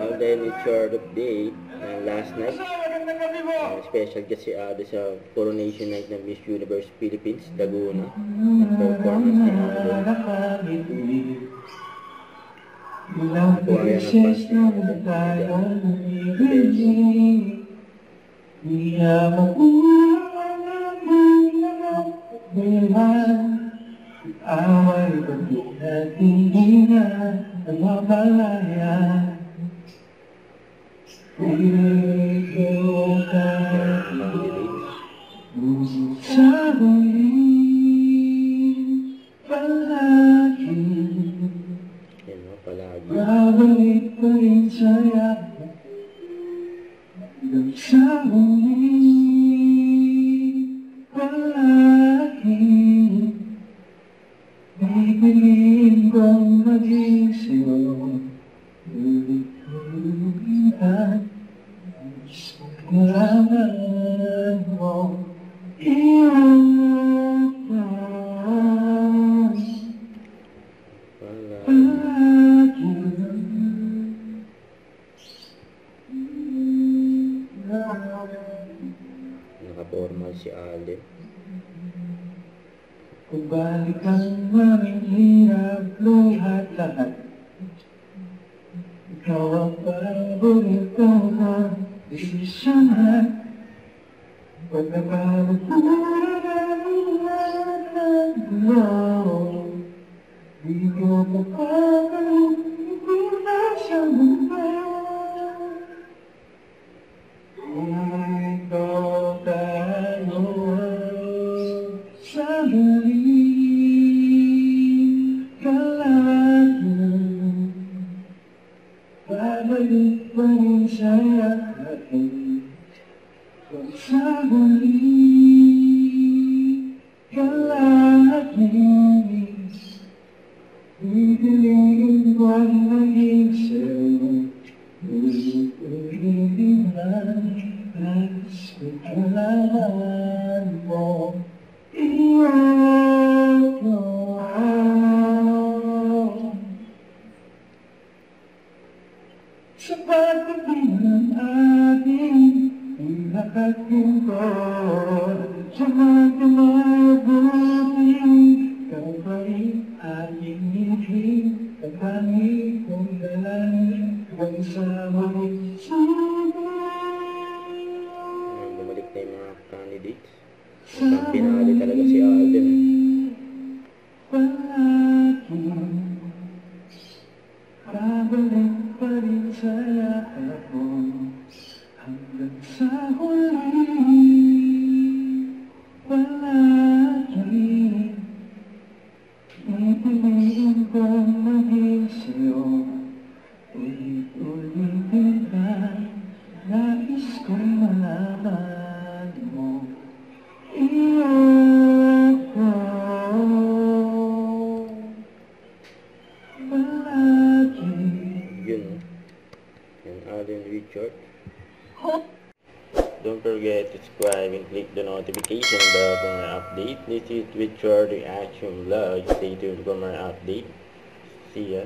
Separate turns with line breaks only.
Then it's your update last night. Special kasi sa coronation night ng Miss Universe Philippines, Laguna. Performance ni Alden. Kuwaya ng fans ni Alden.
Away pagkat hindi na nababalaya. Ikaw ka sa huli palagi. Babalik pa rin sa'yo hanggang sa huli palagi. Pipiliin kong maging sa'yo, ulit-ulitan, gusto kailangan mo iyon palagi.
Nakapormal si Alden.
Kung balik ang aming hirap, lahat. Ikaw ang paborito ko, desisyonan. Pag nabalit mo na di ko mapagalit, hindi na siya magbayo. Ikaw tayo sa huli. Babalik pa rin sa'yo kung sa huli kalahati. Pipiliin ko ang maging sa'yo, ulit-ulitan, gusto kailangan mo iyon ko. Sa pagdating ng ating pinakatungkol, sa mga mabuting kapalit ating ngiti, kapangit kong dalangin hanggang sa muli sabi.
Bumalik na yung mga candidates. Ang pinali talaga si Alden.
Babalik pa rin sa'yo ako hanggang sa huli palagi. Pipiliin kong maging sa'yo, ulit-ulitin ka. Nais kong malaman mo iyon ko palagi.
Yun, yung Alden Richard. Don't forget to subscribe and click the notification bell for my update. This is Richard Reaction Vlog. Stay tuned for my update. See ya.